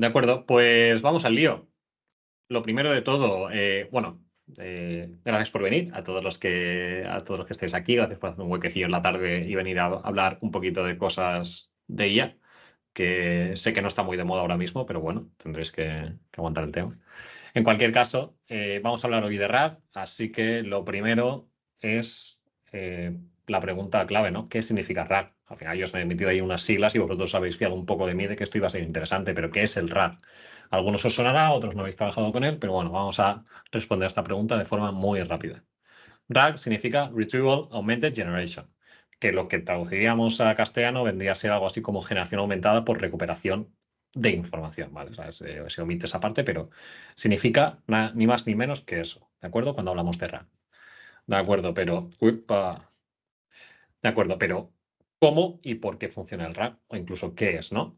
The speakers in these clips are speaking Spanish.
De acuerdo, pues vamos al lío. Lo primero de todo, gracias por venir a todos los que estéis aquí. Gracias por hacer un huequecillo en la tarde y venir a hablar un poquito de cosas de IA, que sé que no está muy de moda ahora mismo, pero bueno, tendréis que aguantar el tema. En cualquier caso, vamos a hablar hoy de RAG, así que lo primero es la pregunta clave, ¿no? ¿Qué significa RAG? Al final yo os he metido ahí unas siglas y vosotros habéis fiado un poco de mí de que esto iba a ser interesante, pero ¿qué es el RAG? Algunos os sonará, otros no habéis trabajado con él, pero bueno, vamos a responder a esta pregunta de forma muy rápida. RAG significa Retrieval Augmented Generation, que lo que traduciríamos a castellano vendría a ser algo así como generación aumentada por recuperación de información, ¿vale? O sea, se omite esa parte, pero significa ni más ni menos que eso, ¿de acuerdo? Cuando hablamos de RAG. De acuerdo, pero... upa, de acuerdo, pero ¿cómo y por qué funciona el RAG? O incluso qué es, ¿no?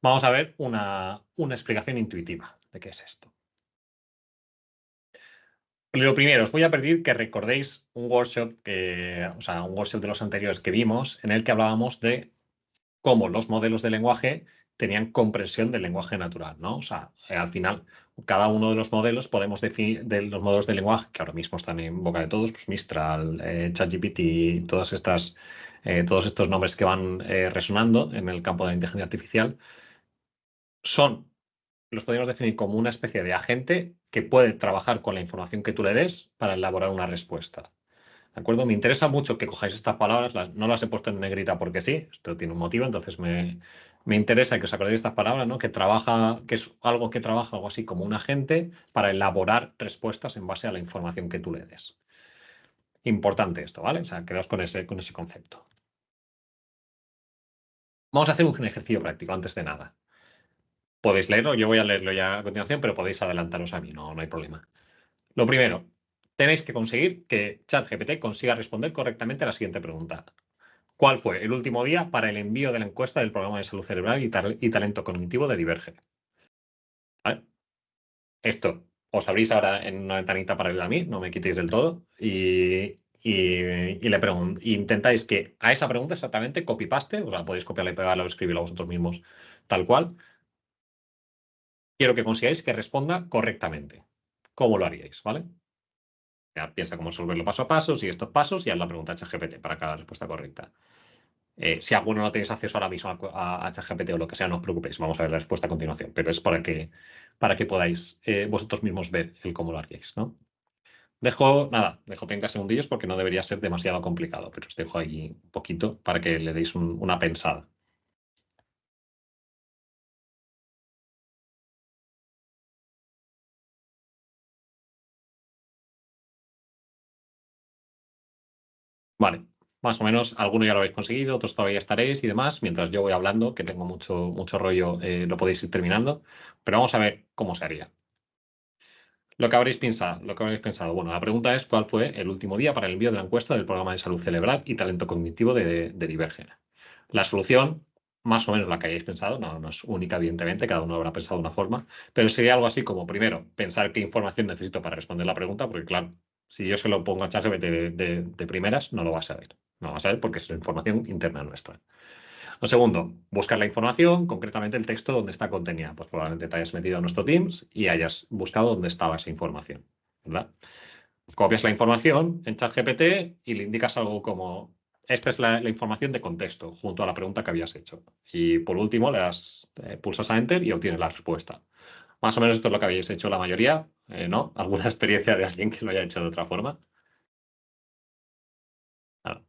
Vamos a ver una explicación intuitiva de qué es esto. Lo primero, os voy a pedir que recordéis un workshop un workshop de los anteriores que vimos, en el que hablábamos de cómo los modelos de lenguaje tenían comprensión del lenguaje natural, ¿no? O sea, al final, cada uno de los modelos podemos definir, de los modelos de lenguaje, que ahora mismo están en boca de todos, pues Mistral, ChatGPT, todos estos nombres que van resonando en el campo de la inteligencia artificial, los podemos definir como una especie de agente que puede trabajar con la información que tú le des para elaborar una respuesta. ¿De acuerdo? Me interesa mucho que cojáis estas palabras, no las he puesto en negrita porque sí, esto tiene un motivo, entonces me interesa que os acordéis de estas palabras, ¿no? Que es algo que trabaja algo así como un agente para elaborar respuestas en base a la información que tú le des. Importante esto, ¿vale? O sea, quedaos con ese concepto. Vamos a hacer un ejercicio práctico antes de nada. Podéis leerlo, yo voy a leerlo ya a continuación, pero podéis adelantaros a mí, no hay problema. Lo primero, tenéis que conseguir que ChatGPT consiga responder correctamente a la siguiente pregunta. ¿Cuál fue el último día para el envío de la encuesta del programa de salud cerebral y talento cognitivo de Diverge? ¿Vale? Esto os abrís ahora en una ventanita paralela a mí, no me quitéis del todo, y le intentáis que a esa pregunta exactamente copy-paste, o sea, podéis copiarla y pegarla o escribirla vosotros mismos tal cual. Quiero que consigáis que responda correctamente. ¿Cómo lo haríais? ¿Vale? Ya, piensa cómo resolverlo paso a paso, sigue estos pasos y haz la pregunta a ChatGPT para cada respuesta correcta. Si alguno no tenéis acceso ahora mismo a ChatGPT o lo que sea, no os preocupéis, vamos a ver la respuesta a continuación, pero es para que podáis vosotros mismos ver el cómo lo haríais, ¿no? Dejo 30 segundillos porque no debería ser demasiado complicado, pero os dejo ahí un poquito para que le deis una pensada. Vale, más o menos, alguno ya lo habéis conseguido, otros todavía estaréis y demás. Mientras yo voy hablando, que tengo mucho rollo, lo podéis ir terminando, pero vamos a ver cómo se haría. Lo que habréis pensado. Bueno, la pregunta es: ¿cuál fue el último día para el envío de la encuesta del programa de salud cerebral y talento cognitivo de Divergen? La solución, más o menos la que hayáis pensado, no es única, evidentemente, cada uno habrá pensado de una forma, pero sería algo así como, primero, pensar qué información necesito para responder la pregunta, porque claro, si yo se lo pongo a ChatGPT de primeras, no lo va a saber. No lo va a saber porque es la información interna nuestra. Lo segundo, buscar la información, concretamente el texto donde está contenida. Pues probablemente te hayas metido a nuestro Teams y hayas buscado dónde estaba esa información, ¿verdad? Copias la información en ChatGPT y le indicas algo como: esta es la información de contexto, junto a la pregunta que habías hecho. Y por último, pulsas a Enter y obtienes la respuesta. Más o menos esto es lo que habéis hecho la mayoría, ¿no? ¿Alguna experiencia de alguien que lo haya hecho de otra forma? Claro.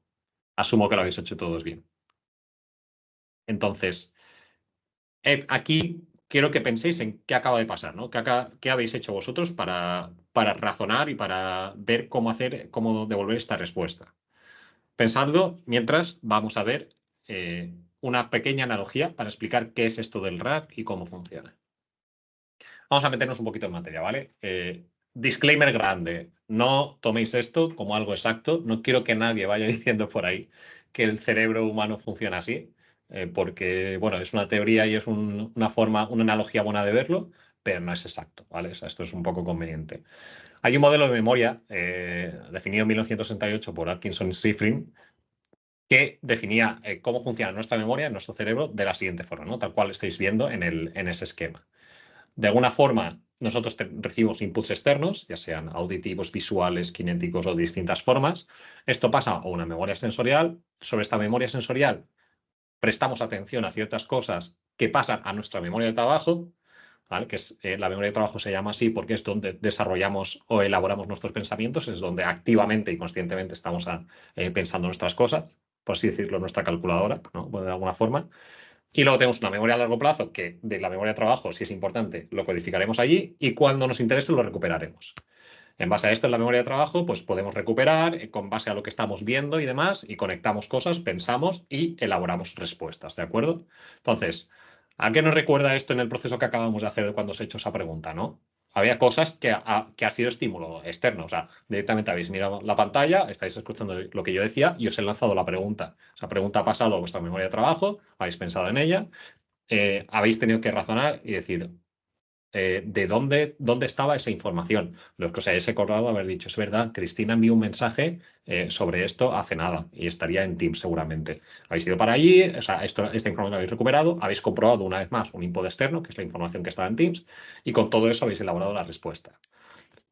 Asumo que lo habéis hecho todos bien. Entonces, aquí quiero que penséis en qué acaba de pasar, ¿no? ¿Qué habéis hecho vosotros para razonar y para ver cómo devolver esta respuesta? Pensadlo mientras vamos a ver una pequeña analogía para explicar qué es esto del RAG y cómo funciona. Vamos a meternos un poquito en materia, ¿vale? Disclaimer grande: no toméis esto como algo exacto. No quiero que nadie vaya diciendo por ahí que el cerebro humano funciona así, porque, bueno, es una teoría y es una analogía buena de verlo, pero no es exacto, ¿vale? O sea, esto es un poco conveniente. Hay un modelo de memoria definido en 1968 por Atkinson y Shiffrin, que definía cómo funciona nuestra memoria, nuestro cerebro, de la siguiente forma, ¿no? Tal cual estáis viendo en ese esquema. De alguna forma, nosotros recibimos inputs externos, ya sean auditivos, visuales, cinéticos o de distintas formas. Esto pasa a una memoria sensorial. Sobre esta memoria sensorial prestamos atención a ciertas cosas que pasan a nuestra memoria de trabajo, ¿vale? Que es, la memoria de trabajo se llama así porque es donde desarrollamos o elaboramos nuestros pensamientos, es donde activamente y conscientemente estamos pensando nuestras cosas, por así decirlo, nuestra calculadora, ¿no? De alguna forma. Y luego tenemos una memoria a largo plazo que de la memoria de trabajo, si es importante, lo codificaremos allí y cuando nos interese lo recuperaremos. En base a esto, en la memoria de trabajo, pues podemos recuperar con base a lo que estamos viendo y demás, y conectamos cosas, pensamos y elaboramos respuestas, ¿de acuerdo? Entonces, ¿a qué nos recuerda esto en el proceso que acabamos de hacer cuando os he hecho esa pregunta, no? Había cosas que ha sido estímulo externo, o sea, directamente habéis mirado la pantalla, estáis escuchando lo que yo decía y os he lanzado la pregunta. Esa pregunta ha pasado a vuestra memoria de trabajo, habéis pensado en ella, habéis tenido que razonar y decir, de dónde estaba esa información. Los que os hayáis acordado de haber dicho, es verdad, Cristina envió un mensaje sobre esto hace nada y estaría en Teams seguramente. Habéis ido para allí, o sea, esta información la habéis recuperado, habéis comprobado una vez más un input externo, que es la información que estaba en Teams, y con todo eso habéis elaborado la respuesta.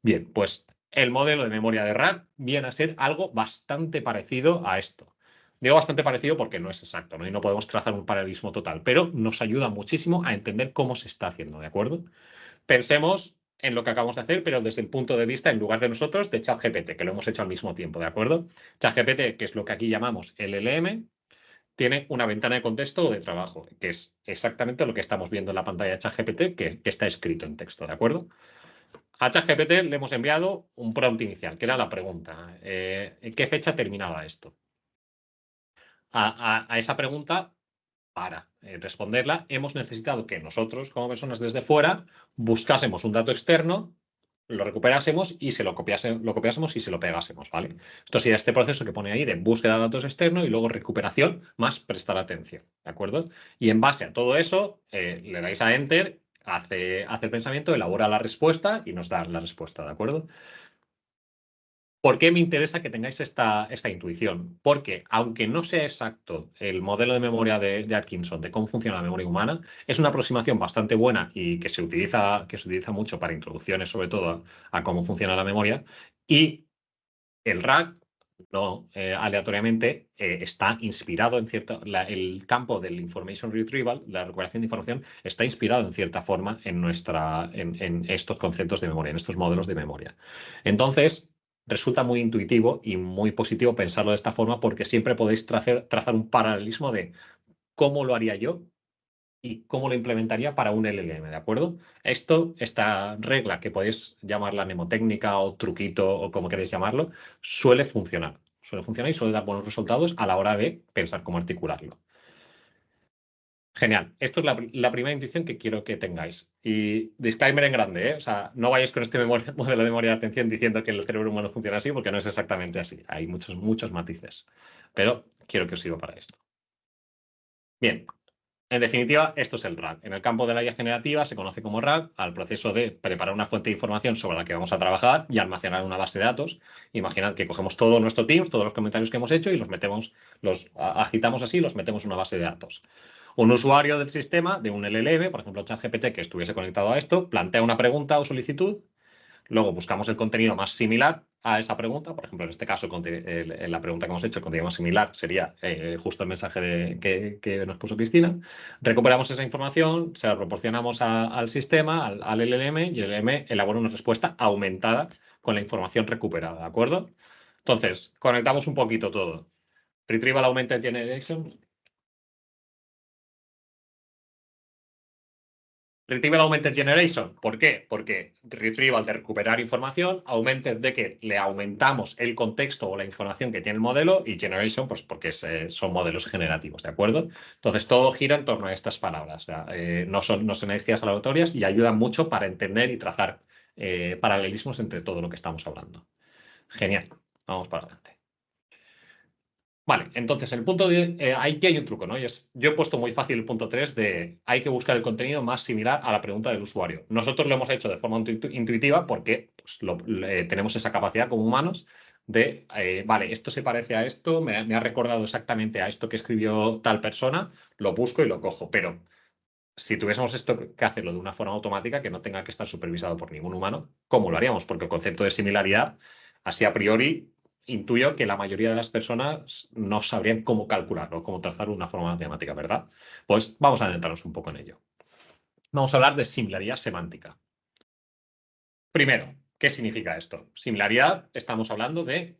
Bien, pues el modelo de memoria de RAG viene a ser algo bastante parecido a esto. Digo bastante parecido porque no es exacto, ¿no? Y no podemos trazar un paralelismo total, pero nos ayuda muchísimo a entender cómo se está haciendo, ¿de acuerdo? Pensemos en lo que acabamos de hacer, pero desde el punto de vista, en lugar de nosotros, de ChatGPT, que lo hemos hecho al mismo tiempo, ¿de acuerdo? ChatGPT, que es lo que aquí llamamos LLM, tiene una ventana de contexto o de trabajo, que es exactamente lo que estamos viendo en la pantalla de ChatGPT, que está escrito en texto, ¿de acuerdo? A ChatGPT le hemos enviado un prompt inicial, que era la pregunta. ¿En qué fecha terminaba esto? A esa pregunta, para responderla, hemos necesitado que nosotros, como personas desde fuera, buscásemos un dato externo, lo recuperásemos y lo copiásemos y se lo pegásemos, ¿vale? Esto sería este proceso que pone ahí de búsqueda de datos externos y luego recuperación más prestar atención, ¿de acuerdo? Y en base a todo eso, le dais a Enter, hace el pensamiento, elabora la respuesta y nos da la respuesta, ¿de acuerdo? ¿Por qué me interesa que tengáis esta intuición? Porque, aunque no sea exacto el modelo de memoria de Atkinson de cómo funciona la memoria humana, es una aproximación bastante buena y que se utiliza mucho para introducciones, sobre todo, a cómo funciona la memoria. Y el RAG, no aleatoriamente, está inspirado en el campo del information retrieval, la recuperación de información, está inspirado en cierta forma en estos conceptos de memoria, en estos modelos de memoria. Entonces, resulta muy intuitivo y muy positivo pensarlo de esta forma porque siempre podéis trazar un paralelismo de cómo lo haría yo y cómo lo implementaría para un LLM, ¿de acuerdo? Esta regla, que podéis llamarla mnemotécnica o truquito o como queréis llamarlo, suele funcionar. Suele funcionar y suele dar buenos resultados a la hora de pensar cómo articularlo. Genial. Esto es la primera intuición que quiero que tengáis. Y disclaimer en grande, ¿eh? O sea, no vayáis con este modelo de memoria de atención diciendo que el cerebro humano funciona así, porque no es exactamente así. Hay muchos matices. Pero quiero que os sirva para esto. Bien, en definitiva, esto es el RAG. En el campo de la IA generativa se conoce como RAG al proceso de preparar una fuente de información sobre la que vamos a trabajar y almacenar una base de datos. Imaginad que cogemos todo nuestro Teams, todos los comentarios que hemos hecho y los agitamos así y los metemos en una base de datos. Un usuario del sistema, de un LLM, por ejemplo ChatGPT, que estuviese conectado a esto, plantea una pregunta o solicitud. Luego buscamos el contenido más similar a esa pregunta. Por ejemplo, en este caso, en la pregunta que hemos hecho, el contenido más similar sería justo el mensaje que nos puso Cristina. Recuperamos esa información, se la proporcionamos al sistema, al LLM, y el LLM elabora una respuesta aumentada con la información recuperada, ¿de acuerdo? Entonces, conectamos un poquito todo. Retrieval Augmented Generation. Retrieval Augmented Generation. ¿Por qué? Porque Retrieval de recuperar información, Augmented de que le aumentamos el contexto o la información que tiene el modelo y Generation, pues porque son modelos generativos, ¿de acuerdo? Entonces todo gira en torno a estas palabras. No son energías aleatorias y ayudan mucho para entender y trazar paralelismos entre todo lo que estamos hablando. Genial. Vamos para adelante. Vale, entonces el punto aquí hay un truco, ¿no? Yo he puesto muy fácil el punto 3 de hay que buscar el contenido más similar a la pregunta del usuario. Nosotros lo hemos hecho de forma intuitiva porque pues, tenemos esa capacidad como humanos de, vale, esto se parece a esto, me ha recordado exactamente a esto que escribió tal persona, lo busco y lo cojo. Pero si tuviésemos esto que hacerlo de una forma automática, que no tenga que estar supervisado por ningún humano, ¿cómo lo haríamos? Porque el concepto de similaridad, así a priori, intuyo que la mayoría de las personas no sabrían cómo calcularlo, cómo trazarlo de una forma matemática, ¿verdad? Pues vamos a adentrarnos un poco en ello. Vamos a hablar de similaridad semántica. Primero, ¿qué significa esto? Similaridad, estamos hablando de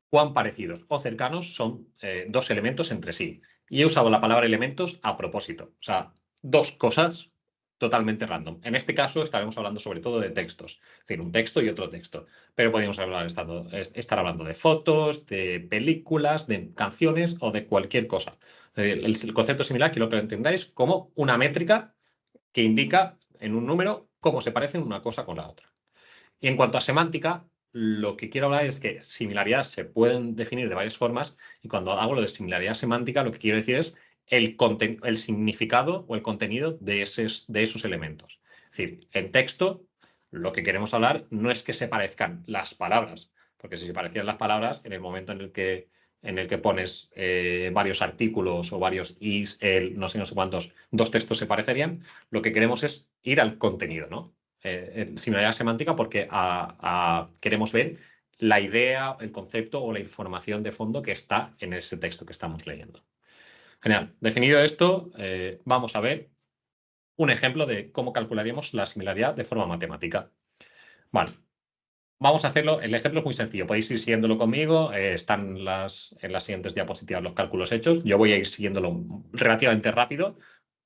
cuán parecidos o cercanos son dos elementos entre sí. Y he usado la palabra elementos a propósito. O sea, dos cosas totalmente random. En este caso estaremos hablando sobre todo de textos. Es decir, un texto y otro texto. Pero podríamos estar hablando de fotos, de películas, de canciones o de cualquier cosa. El concepto similar quiero que lo entendáis como una métrica que indica en un número cómo se parecen una cosa con la otra. Y en cuanto a semántica, lo que quiero hablar es que similaridades se pueden definir de varias formas y cuando hablo de similaridad semántica lo que quiero decir es el significado o el contenido de esos elementos. Es decir, en texto lo que queremos hablar no es que se parezcan las palabras, porque si se parecían las palabras, en el momento en el que pones varios artículos o varios is, el, no sé cuántos, dos textos se parecerían, lo que queremos es ir al contenido, ¿no? Similaridad semántica porque queremos ver la idea, el concepto o la información de fondo que está en ese texto que estamos leyendo. Genial. Definido esto, vamos a ver un ejemplo de cómo calcularíamos la similaridad de forma matemática. Vale. Vamos a hacerlo. El ejemplo es muy sencillo. Podéis ir siguiéndolo conmigo. Están en las siguientes diapositivas los cálculos hechos. Yo voy a ir siguiéndolo relativamente rápido.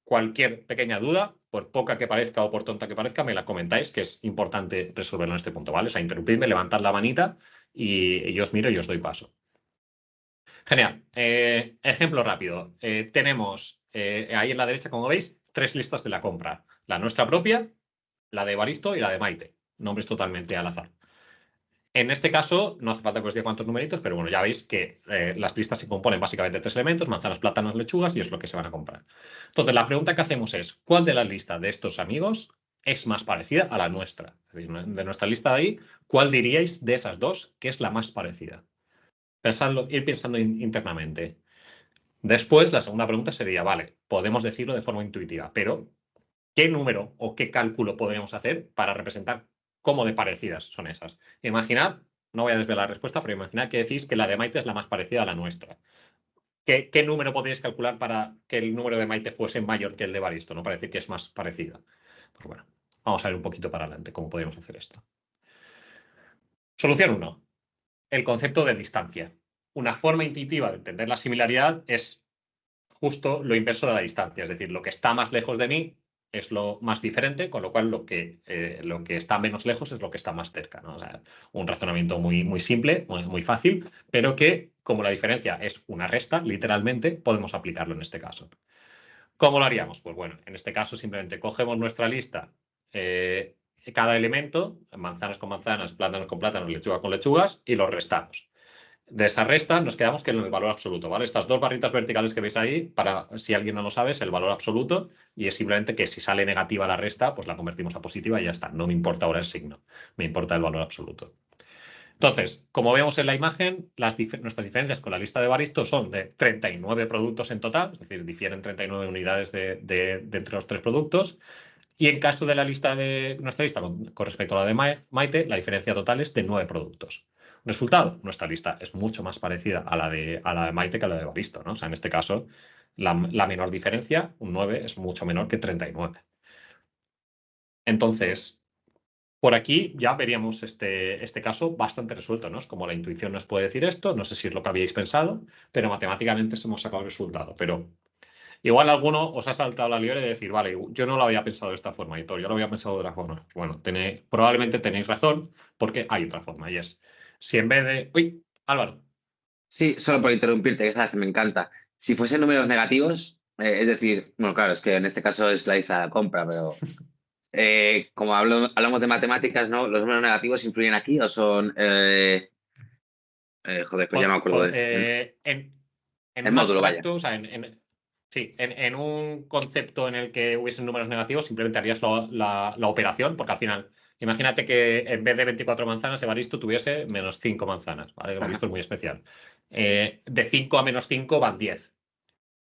Cualquier pequeña duda, por poca que parezca o por tonta que parezca, me la comentáis, que es importante resolverlo en este punto, ¿vale? O sea, interrumpidme, levantad la manita y yo os miro y os doy paso. Genial. Ejemplo rápido. Tenemos ahí en la derecha, como veis, tres listas de la compra. La nuestra propia, la de Baristo y la de Maite. Nombres totalmente al azar. En este caso, no hace falta que os diga cuántos numeritos, pero bueno, ya veis que las listas se componen básicamente de tres elementos, manzanas, plátanos, lechugas, y es lo que se van a comprar. Entonces, la pregunta que hacemos es, ¿cuál de la lista de estos amigos es más parecida a la nuestra? Es decir, de nuestra lista de ahí, ¿cuál diríais de esas dos que es la más parecida? Pensadlo, ir pensando internamente. Después, la segunda pregunta sería, vale, podemos decirlo de forma intuitiva, pero ¿qué número o qué cálculo podríamos hacer para representar cómo de parecidas son esas? Imaginad, no voy a desvelar la respuesta, pero imaginad que decís que la de Maite es la más parecida a la nuestra. ¿Qué número podríais calcular para que el número de Maite fuese mayor que el de Baristo? No parece que es más parecida. Pues bueno, vamos a ver un poquito para adelante cómo podríamos hacer esto. Solución 1. El concepto de distancia. Una forma intuitiva de entender la similaridad es justo lo inverso de la distancia, es decir, lo que está más lejos de mí es lo más diferente, con lo cual lo que está menos lejos es lo que está más cerca, ¿no? O sea, un razonamiento muy, muy simple, muy, muy fácil, pero que como la diferencia es una resta, literalmente, podemos aplicarlo en este caso. ¿Cómo lo haríamos? Pues bueno, en este caso simplemente cogemos nuestra lista, cada elemento, manzanas con manzanas, plátanos con plátanos, lechuga con lechugas, y los restamos. De esa resta nos quedamos con el valor absoluto, ¿vale? Estas dos barritas verticales que veis ahí, para si alguien no lo sabe, es el valor absoluto y es simplemente que si sale negativa la resta, pues la convertimos a positiva y ya está. No me importa ahora el signo, me importa el valor absoluto. Entonces, como vemos en la imagen, nuestras diferencias con la lista de Baristo son de 39 productos en total, es decir, difieren 39 unidades de entre los tres productos. Y en caso de nuestra lista con respecto a la de Maite, la diferencia total es de 9 productos. Resultado, nuestra lista es mucho más parecida a la de Maite que a la de Baristo, ¿no? O sea, en este caso, la menor diferencia, un 9, es mucho menor que 39. Entonces, por aquí ya veríamos este caso bastante resuelto, ¿no? Es como la intuición nos puede decir esto, no sé si es lo que habíais pensado, pero matemáticamente hemos sacado el resultado. Pero igual alguno os ha saltado la liebre de decir, vale, yo no lo había pensado de esta forma, Hitor, yo lo había pensado de otra forma. Bueno, probablemente tenéis razón, porque hay otra forma, y es, si en vez de... Uy, Álvaro. Sí, solo por interrumpirte, que sabes que me encanta. Si fuesen números negativos, es decir, bueno, claro, es que en este caso es la lista de compra, pero como hablamos de matemáticas, ¿no? ¿Los números negativos influyen aquí o son, joder, pues ya no me acuerdo En el un módulo, vaya. abstracto, o sea, Sí, en un concepto en el que hubiesen números negativos, simplemente harías la operación, porque al final, imagínate que en vez de 24 manzanas, Evaristo tuviese menos 5 manzanas, ¿vale? Evaristo Ajá, es muy especial. De 5 a menos 5 van 10.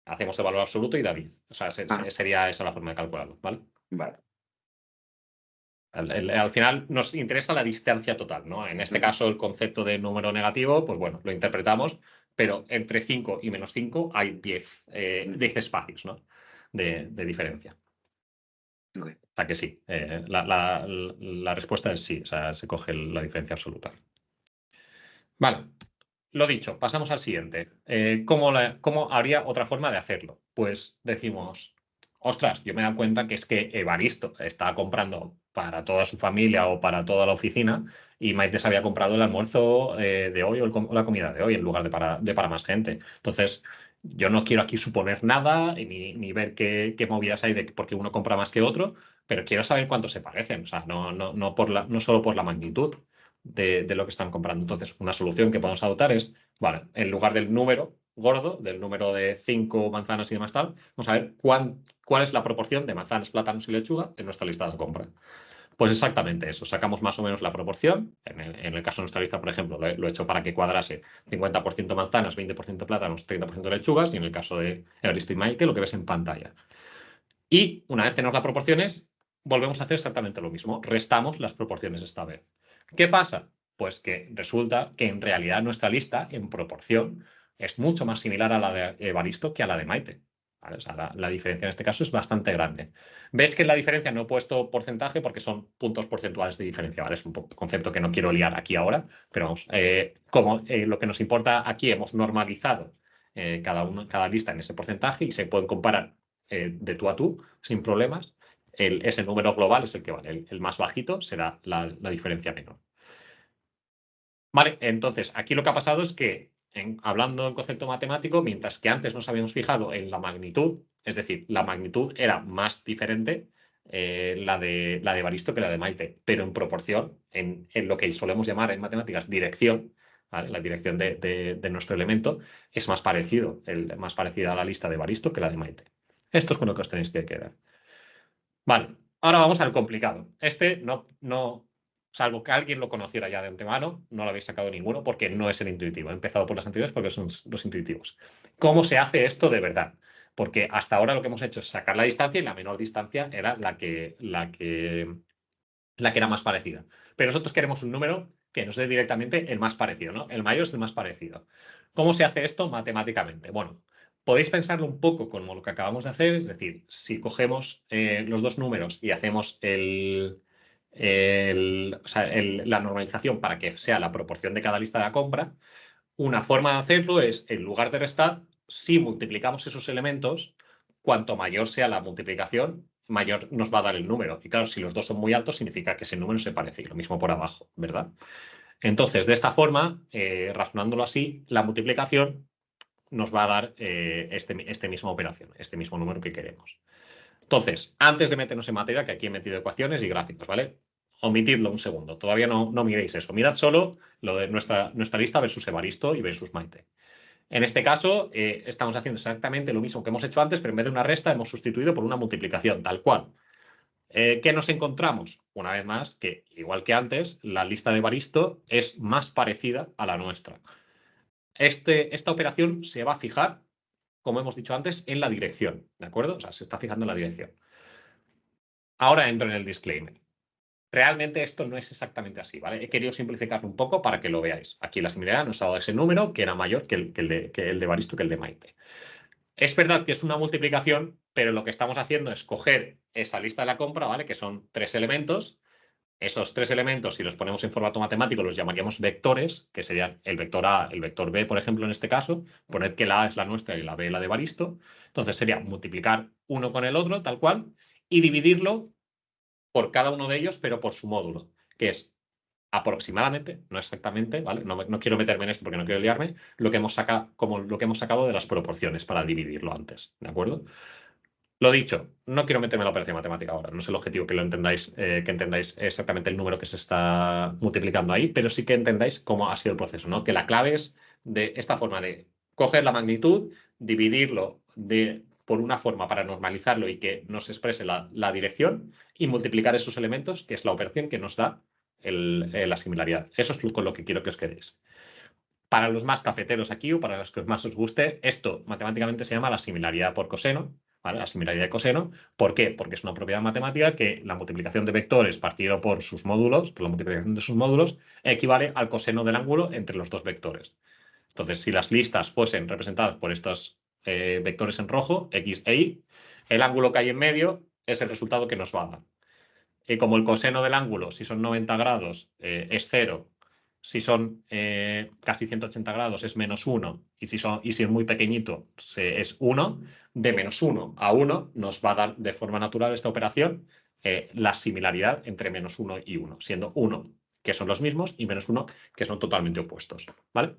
Hacemos el valor absoluto y da 10. O sea, ajá, sería esa la forma de calcularlo, ¿vale? vale. Al final nos interesa la distancia total, ¿no? En este Ujú, caso, el concepto de número negativo, pues bueno, lo interpretamos, pero entre 5 y menos 5 hay 10 espacios, ¿no? De diferencia. ok. O sea que sí, la respuesta es sí, o sea, se coge la diferencia absoluta. Vale, lo dicho, pasamos al siguiente. ¿Cómo habría otra forma de hacerlo? Pues decimos, ostras, yo me he dado cuenta que es que Evaristo estaba comprando para toda su familia o para toda la oficina y Maite se había comprado el almuerzo de hoy o la comida de hoy en lugar de para más gente. Entonces, yo no quiero aquí suponer nada ni ver qué movidas hay de por qué uno compra más que otro, pero quiero saber cuánto se parecen. O sea, no solo por la magnitud de lo que están comprando. Entonces, una solución que podemos adoptar es, vale, en lugar del número gordo, del número de 5 manzanas y demás tal, vamos a ver cuál es la proporción de manzanas, plátanos y lechuga en nuestra lista de compra. Pues exactamente eso, sacamos más o menos la proporción. En el caso de nuestra lista, por ejemplo, lo he hecho para que cuadrase 50% manzanas, 20% plátanos, 30% lechugas, y en el caso de Evaristo y Maite, lo que ves en pantalla. Y una vez tenemos las proporciones, volvemos a hacer exactamente lo mismo. Restamos las proporciones esta vez. ¿Qué pasa? Pues que resulta que en realidad nuestra lista, en proporción, es mucho más similar a la de Evaristo que a la de Maite. ¿Vale? O sea, la diferencia en este caso es bastante grande. ¿Ves que en la diferencia no he puesto porcentaje porque son puntos porcentuales de diferencia? ¿Vale? Es un concepto que no quiero liar aquí ahora, pero vamos, como lo que nos importa aquí hemos normalizado cada lista en ese porcentaje y se pueden comparar de tú a tú, sin problemas, ese número global es el que vale. El más bajito será la diferencia menor. Vale, entonces aquí lo que ha pasado es que, hablando en concepto matemático, mientras que antes nos habíamos fijado en la magnitud, es decir, la magnitud era más diferente la de Evaristo que la de Maite, pero en proporción, en lo que solemos llamar en matemáticas dirección, ¿vale? La dirección de nuestro elemento, es más parecida a la lista de Evaristo que la de Maite. Esto es con lo que os tenéis que quedar. Vale, ahora vamos al complicado. Este no, salvo que alguien lo conociera ya de antemano, no lo habéis sacado ninguno porque no es el intuitivo. He empezado por las anteriores porque son los intuitivos. ¿Cómo se hace esto de verdad? Porque hasta ahora lo que hemos hecho es sacar la distancia y la menor distancia era la que era más parecida. Pero nosotros queremos un número que nos dé directamente el más parecido, ¿no? El mayor es el más parecido. ¿Cómo se hace esto matemáticamente? Bueno, podéis pensarlo un poco como lo que acabamos de hacer, es decir, si cogemos los dos números y hacemos la normalización para que sea la proporción de cada lista de la compra, una forma de hacerlo es, en lugar de restar, si multiplicamos esos elementos, cuanto mayor sea la multiplicación, mayor nos va a dar el número. Y claro, si los dos son muy altos, significa que ese número se parece. Y lo mismo por abajo, ¿verdad? Entonces, de esta forma, razonándolo así, la multiplicación nos va a dar esta misma operación, este mismo número que queremos. Entonces, antes de meternos en materia, que aquí he metido ecuaciones y gráficos, ¿vale? Omitidlo un segundo, todavía no miréis eso. Mirad solo lo de nuestra lista versus Evaristo y versus Maite. En este caso, estamos haciendo exactamente lo mismo que hemos hecho antes, pero en vez de una resta hemos sustituido por una multiplicación, tal cual. ¿Qué nos encontramos? Una vez más, que igual que antes, la lista de Evaristo es más parecida a la nuestra. Esta operación se va a fijar, como hemos dicho antes, en la dirección, ¿de acuerdo? O sea, se está fijando en la dirección. Ahora entro en el disclaimer. Realmente esto no es exactamente así, ¿vale? He querido simplificarlo un poco para que lo veáis. Aquí la similaridad nos ha dado ese número que era mayor que el de Evaristo, que el de Maite. Es verdad que es una multiplicación, pero lo que estamos haciendo es coger esa lista de la compra, ¿vale? Que son 3 elementos. Esos 3 elementos, si los ponemos en formato matemático, los llamaríamos vectores, que serían el vector A, el vector B, por ejemplo, en este caso. Poned que la A es la nuestra y la B la de Evaristo. Entonces sería multiplicar uno con el otro, tal cual, y dividirlo por cada uno de ellos, pero por su módulo, que es aproximadamente, no exactamente, ¿vale? No quiero meterme en esto porque no quiero liarme, lo que hemos sacado de las proporciones para dividirlo antes, ¿de acuerdo? Lo dicho, no quiero meterme en la operación matemática ahora, no es el objetivo que entendáis exactamente el número que se está multiplicando ahí, pero sí que entendáis cómo ha sido el proceso, ¿no? Que la clave es de esta forma de coger la magnitud, dividirlo por una forma para normalizarlo y que nos exprese la dirección y multiplicar esos elementos, que es la operación que nos da la similaridad. Eso es con lo que quiero que os quedéis. Para los más cafeteros aquí o para los que más os guste, esto matemáticamente se llama la similaridad por coseno, ¿vale? La similaridad de coseno. ¿Por qué? Porque es una propiedad matemática que la multiplicación de vectores partido por sus módulos, por la multiplicación de sus módulos, equivale al coseno del ángulo entre los dos vectores. Entonces, si las listas fuesen representadas por estos vectores en rojo, X e Y, el ángulo que hay en medio es el resultado que nos va a dar. Y como el coseno del ángulo, si son 90 grados, es 0, si son casi 180 grados es -1, y si es muy pequeñito es 1, de -1 a 1 nos va a dar de forma natural esta operación la similaridad entre -1 y 1, siendo 1 que son los mismos y -1 que son totalmente opuestos, ¿vale?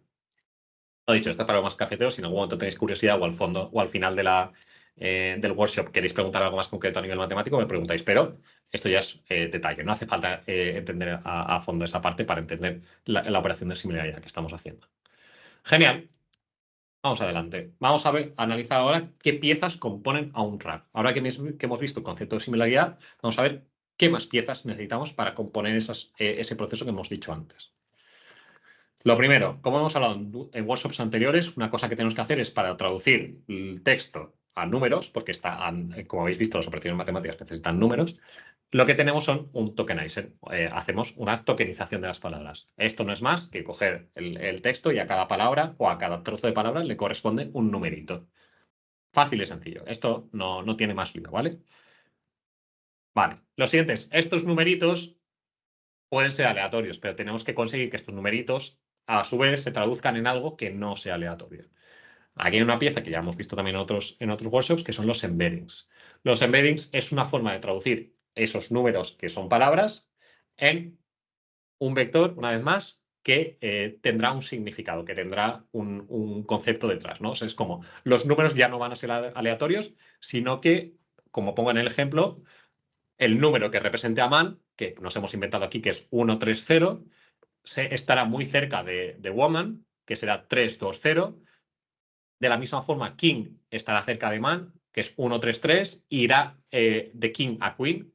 Lo dicho, esto es para los más cafeteros. Si en algún momento tenéis curiosidad o al fondo o al final del workshop queréis preguntar algo más concreto a nivel matemático, me preguntáis. Pero esto ya es detalle. No hace falta entender a fondo esa parte para entender la operación de similaridad que estamos haciendo. Genial. Vamos adelante. Vamos a analizar ahora qué piezas componen a un rack. Ahora que hemos visto el concepto de similaridad, vamos a ver qué más piezas necesitamos para componer ese proceso que hemos dicho antes. Lo primero, como hemos hablado en workshops anteriores, una cosa que tenemos que hacer es para traducir el texto a números, porque como habéis visto, las operaciones matemáticas necesitan números, lo que tenemos son un tokenizer. Hacemos una tokenización de las palabras. Esto no es más que coger el texto y a cada palabra o a cada trozo de palabra le corresponde un numerito. Fácil y sencillo. Esto no tiene más lío, ¿vale? Vale. Lo siguiente es, estos numeritos pueden ser aleatorios, pero tenemos que conseguir que estos numeritos a su vez se traduzcan en algo que no sea aleatorio. Aquí hay una pieza que ya hemos visto también en otros workshops, que son los embeddings. Los embeddings es una forma de traducir esos números que son palabras en un vector, una vez más, que tendrá un significado, que tendrá un concepto detrás, ¿no? O sea, es como los números ya no van a ser aleatorios, sino que, como pongo en el ejemplo, el número que represente a man, que nos hemos inventado aquí, que es 130, estará muy cerca de woman, que será 320. De la misma forma, king estará cerca de man, que es 133, e irá de king a queen.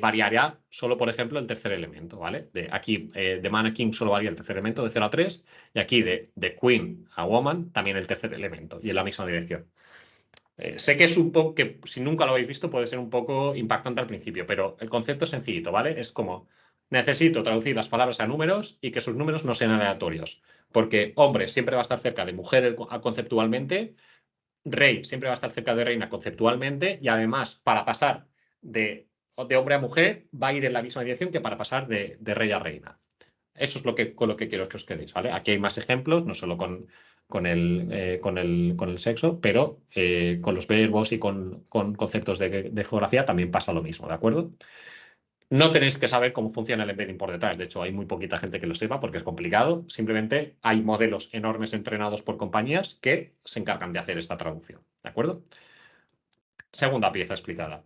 Variará solo, por ejemplo, el tercer elemento, ¿vale? Aquí, de man a king solo varía el tercer elemento de 0 a 3, y aquí de queen a woman también el tercer elemento, y en la misma dirección. Sé que es un poco, que si nunca lo habéis visto puede ser un poco impactante al principio, pero el concepto es sencillito, ¿vale? Es como, necesito traducir las palabras a números y que sus números no sean aleatorios, porque hombre siempre va a estar cerca de mujer conceptualmente, rey siempre va a estar cerca de reina conceptualmente, y además para pasar de hombre a mujer va a ir en la misma dirección que para pasar de rey a reina. Eso es con lo que quiero que os quedéis, ¿vale? Aquí hay más ejemplos, no solo con el sexo, pero con los verbos y con conceptos de geografía también pasa lo mismo, ¿de acuerdo? No tenéis que saber cómo funciona el embedding por detrás. De hecho, hay muy poquita gente que lo sepa porque es complicado. Simplemente hay modelos enormes entrenados por compañías que se encargan de hacer esta traducción, ¿de acuerdo? Segunda pieza explicada.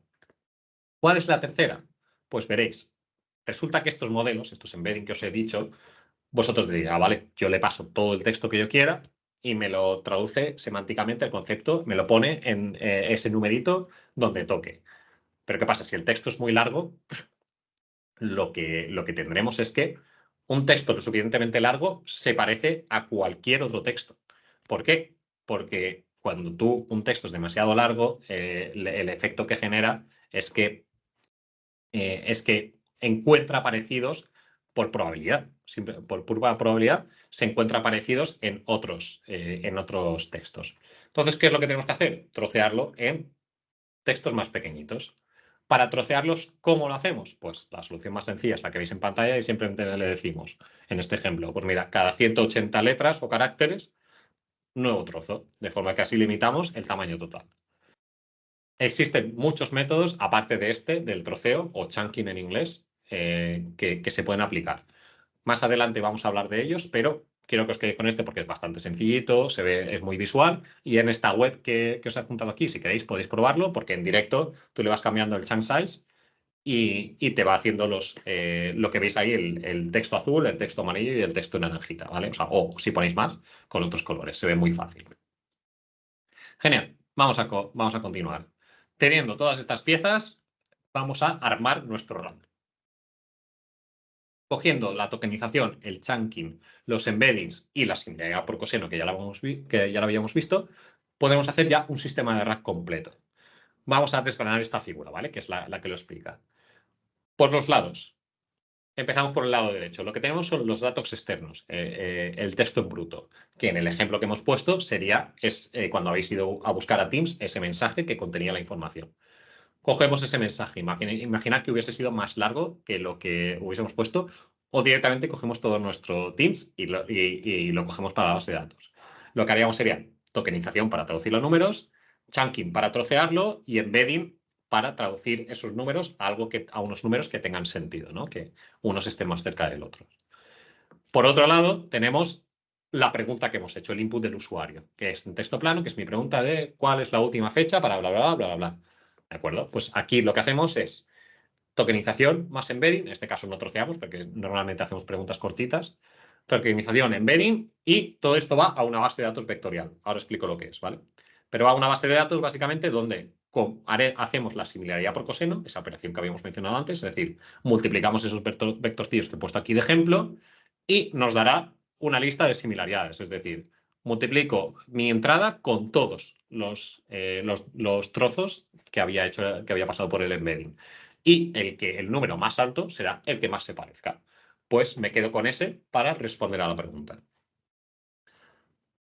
¿Cuál es la tercera? Pues veréis. Resulta que estos modelos, estos embedding que os he dicho, vosotros diréis, vale, yo le paso todo el texto que yo quiera y me lo traduce semánticamente el concepto, me lo pone en ese numerito donde toque. Pero ¿qué pasa? Si el texto es muy largo, lo que tendremos es que un texto lo suficientemente largo se parece a cualquier otro texto. ¿Por qué? Porque cuando un texto es demasiado largo, el efecto que genera es que encuentra parecidos por probabilidad. Por pura probabilidad se encuentra parecidos en otros textos. Entonces, ¿qué es lo que tenemos que hacer? Trocearlo en textos más pequeñitos. Para trocearlos, ¿cómo lo hacemos? Pues la solución más sencilla es la que veis en pantalla y simplemente le decimos, en este ejemplo, pues mira, cada 180 letras o caracteres, nuevo trozo, de forma que así limitamos el tamaño total. Existen muchos métodos, aparte de del troceo, o chunking en inglés, que se pueden aplicar. Más adelante vamos a hablar de ellos, pero quiero que os quedéis con este porque es bastante sencillito, es muy visual, y en esta web que os he apuntado aquí, si queréis, podéis probarlo, porque en directo tú le vas cambiando el chunk size y te va haciendo lo que veis ahí, el texto azul, el texto amarillo y el texto naranjita, ¿vale? O sea, o si ponéis más, con otros colores, se ve muy fácil. Genial. Vamos a continuar. Teniendo todas estas piezas, vamos a armar nuestro RAM. Cogiendo la tokenización, el chunking, los embeddings y la similaridad por coseno, que ya lo habíamos visto, podemos hacer ya un sistema de rack completo. Vamos a desgranar esta figura, ¿vale? Que es la que lo explica. Por los lados. Empezamos por el lado derecho. Lo que tenemos son los datos externos, el texto en bruto, que en el ejemplo que hemos puesto sería cuando habéis ido a buscar a Teams ese mensaje que contenía la información. Cogemos ese mensaje. Imaginad que hubiese sido más largo que lo que hubiésemos puesto, o directamente cogemos todo nuestro Teams y lo cogemos para la base de datos. Lo que haríamos sería tokenización para traducir los números, chunking para trocearlo y embedding para traducir esos números a unos números que tengan sentido, ¿no? Que unos estén más cerca del otro. Por otro lado, tenemos la pregunta que hemos hecho, el input del usuario, que es un texto plano, que es mi pregunta de cuál es la última fecha para bla, bla, bla, bla, bla. ¿De acuerdo? Pues aquí lo que hacemos es tokenización más embedding, en este caso no troceamos porque normalmente hacemos preguntas cortitas, tokenización, embedding y todo esto va a una base de datos vectorial. Ahora explico lo que es, ¿vale? Pero va a una base de datos básicamente donde hacemos la similaridad por coseno, esa operación que habíamos mencionado antes, es decir, multiplicamos esos vectorcillos que he puesto aquí de ejemplo y nos dará una lista de similaridades, es decir, multiplico mi entrada con todos los trozos que había pasado por el embedding. Y el número más alto será el que más se parezca. Pues me quedo con ese para responder a la pregunta.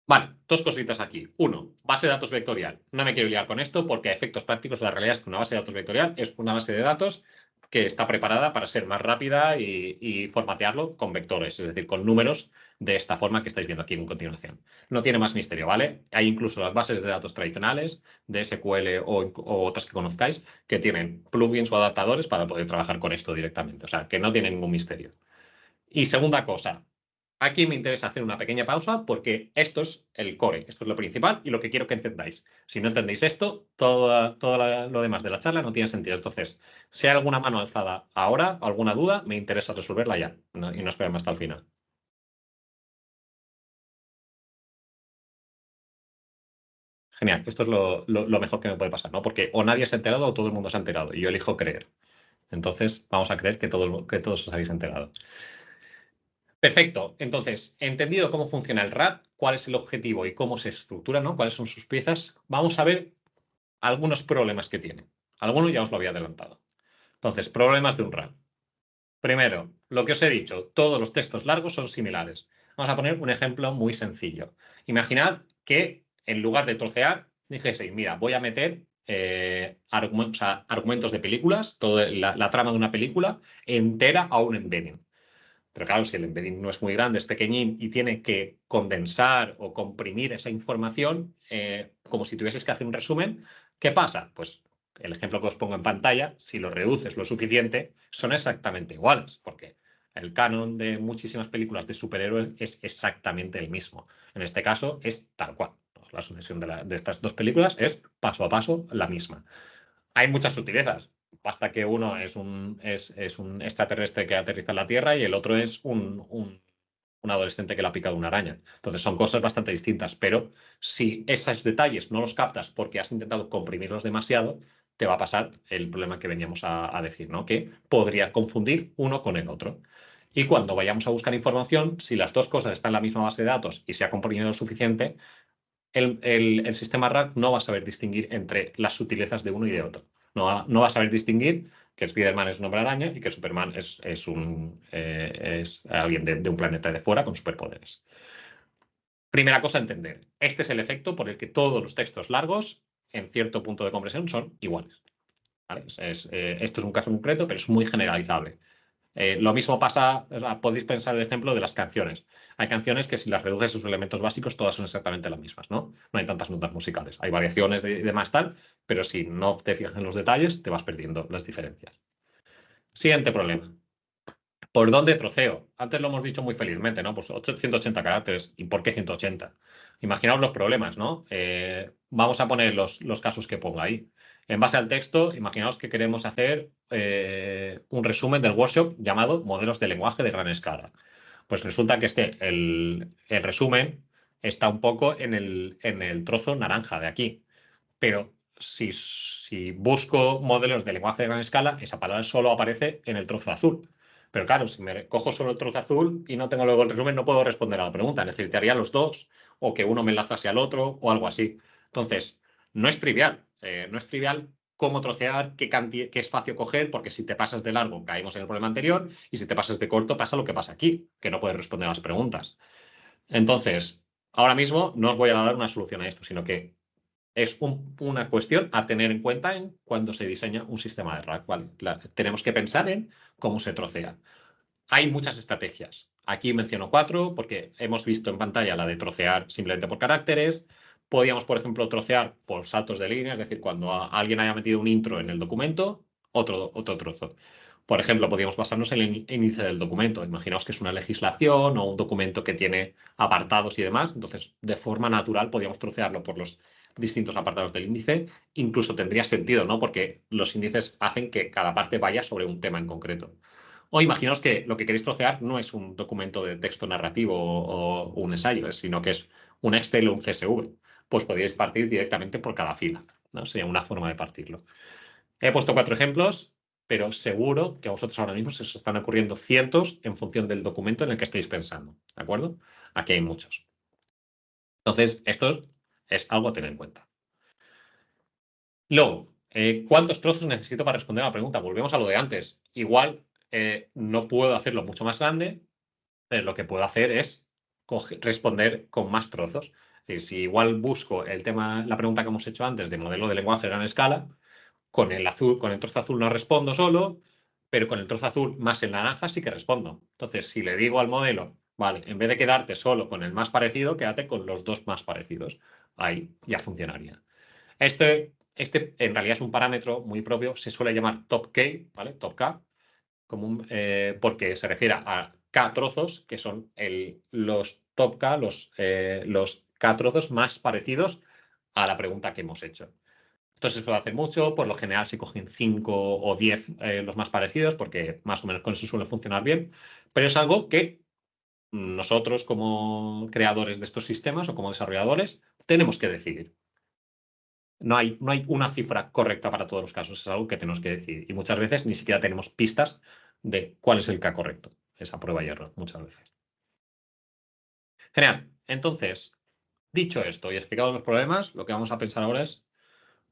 Vale, dos cositas aquí. Uno, base de datos vectorial. No me quiero liar con esto porque a efectos prácticos la realidad es que una base de datos vectorial es una base de datos que está preparada para ser más rápida y formatearlo con vectores, es decir, con números de esta forma que estáis viendo aquí en continuación. No tiene más misterio, ¿vale? Hay incluso las bases de datos tradicionales de SQL o otras que conozcáis que tienen plugins o adaptadores para poder trabajar con esto directamente. O sea, que no tiene ningún misterio. Y segunda cosa, aquí me interesa hacer una pequeña pausa porque esto es el core, esto es lo principal y lo que quiero que entendáis. Si no entendéis esto, todo lo demás de la charla no tiene sentido. Entonces, si hay alguna mano alzada ahora, alguna duda, me interesa resolverla ya y no esperarme hasta el final. Genial, esto es lo mejor que me puede pasar, ¿no? Porque o nadie se ha enterado o todo el mundo se ha enterado y yo elijo creer. Entonces, vamos a creer que todos os habéis enterado. Perfecto. Entonces, entendido cómo funciona el RAP, cuál es el objetivo y cómo se estructura, ¿no? Cuáles son sus piezas, vamos a ver algunos problemas que tiene. Algunos ya os lo había adelantado. Entonces, problemas de un RAP. Primero, lo que os he dicho, todos los textos largos son similares. Vamos a poner un ejemplo muy sencillo. Imaginad que en lugar de trocear, dijese, mira, voy a meter argumentos de películas, toda la trama de una película entera a un embedding. Pero claro, si el embedding no es muy grande, es pequeñín y tiene que condensar o comprimir esa información, como si tuvieses que hacer un resumen, ¿qué pasa? Pues el ejemplo que os pongo en pantalla, si lo reduces lo suficiente, son exactamente iguales, porque el canon de muchísimas películas de superhéroes es exactamente el mismo. En este caso es tal cual. La sucesión de estas dos películas es paso a paso la misma. Hay muchas sutilezas. Basta que uno es un extraterrestre que aterriza en la Tierra y el otro es un adolescente que le ha picado una araña. Entonces son cosas bastante distintas, pero si esos detalles no los captas porque has intentado comprimirlos demasiado, te va a pasar el problema que veníamos a decir, ¿no? Que podría confundir uno con el otro. Y cuando vayamos a buscar información, si las dos cosas están en la misma base de datos y se ha comprimido lo suficiente, el sistema RAG no va a saber distinguir entre las sutilezas de uno y de otro. No va a saber distinguir que Spider-Man es un hombre araña y que Superman es alguien de un planeta de fuera con superpoderes. Primera cosa a entender. Este es el efecto por el que todos los textos largos, en cierto punto de compresión, son iguales. ¿Vale? Esto es un caso concreto, pero es muy generalizable. Lo mismo pasa, o sea, podéis pensar el ejemplo de las canciones. Hay canciones que si las reduces a sus elementos básicos, todas son exactamente las mismas, ¿no? No hay tantas notas musicales. Hay variaciones de demás tal, pero si no te fijas en los detalles, te vas perdiendo las diferencias. Siguiente problema. ¿Por dónde troceo? Antes lo hemos dicho muy felizmente, ¿no? Pues 180 caracteres. ¿Y por qué 180? Imaginaos los problemas, ¿no? Vamos a poner los casos que ponga ahí. En base al texto, imaginaos que queremos hacer un resumen del workshop llamado Modelos de lenguaje de gran escala. Pues resulta que el resumen está un poco en el trozo naranja de aquí. pero si busco modelos de lenguaje de gran escala, esa palabra solo aparece en el trozo azul. Pero claro, si me cojo solo el trozo azul y no tengo luego el resumen, no puedo responder a la pregunta. Necesitaría los dos, o que uno me enlazase al otro, o algo así. Entonces, no es trivial. No es trivial cómo trocear, qué espacio coger, porque si te pasas de largo, caemos en el problema anterior, y si te pasas de corto, pasa lo que pasa aquí, que no puedes responder a las preguntas. Entonces, ahora mismo no os voy a dar una solución a esto, sino que es una cuestión a tener en cuenta cuando se diseña un sistema de RAG. ¿Vale? Tenemos que pensar en cómo se trocea. Hay muchas estrategias. Aquí menciono 4 porque hemos visto en pantalla la de trocear simplemente por caracteres. Podíamos, por ejemplo, trocear por saltos de línea, es decir, cuando alguien haya metido un intro en el documento, otro trozo. Por ejemplo, podríamos basarnos en el índice del documento. Imaginaos que es una legislación o un documento que tiene apartados y demás. Entonces, de forma natural, podríamos trocearlo por los distintos apartados del índice. Incluso tendría sentido, ¿no? Porque los índices hacen que cada parte vaya sobre un tema en concreto. O imaginaos que lo que queréis trocear no es un documento de texto narrativo o un ensayo, sino que es un Excel o un CSV. Pues podríais partir directamente por cada fila, ¿no? Sería una forma de partirlo. He puesto 4 ejemplos, pero seguro que a vosotros ahora mismo se os están ocurriendo cientos en función del documento en el que estéis pensando, ¿de acuerdo? Aquí hay muchos. Entonces, esto es algo a tener en cuenta. Luego, ¿cuántos trozos necesito para responder a la pregunta? Volvemos a lo de antes. Igual no puedo hacerlo mucho más grande, pero lo que puedo hacer es responder con más trozos. Es decir, si igual busco el tema, la pregunta que hemos hecho antes de modelo de lenguaje de gran escala, con el azul, con el trozo azul no respondo solo, pero con el trozo azul más el naranja sí que respondo. Entonces, si le digo al modelo, vale, en vez de quedarte solo con el más parecido, quédate con los dos más parecidos. Ahí ya funcionaría. Este en realidad es un parámetro muy propio, se suele llamar top K, ¿vale? Top K, porque se refiere a K trozos, que son los top K, los K trozos más parecidos a la pregunta que hemos hecho. Esto se suele hacer mucho, por lo general se cogen 5 o 10 los más parecidos, porque más o menos con eso suele funcionar bien, pero es algo que nosotros como creadores de estos sistemas o como desarrolladores tenemos que decidir. No hay una cifra correcta para todos los casos, es algo que tenemos que decidir. Y muchas veces ni siquiera tenemos pistas de cuál es el K correcto. Es a prueba y error, muchas veces. Genial. Entonces, dicho esto y explicado los problemas, lo que vamos a pensar ahora es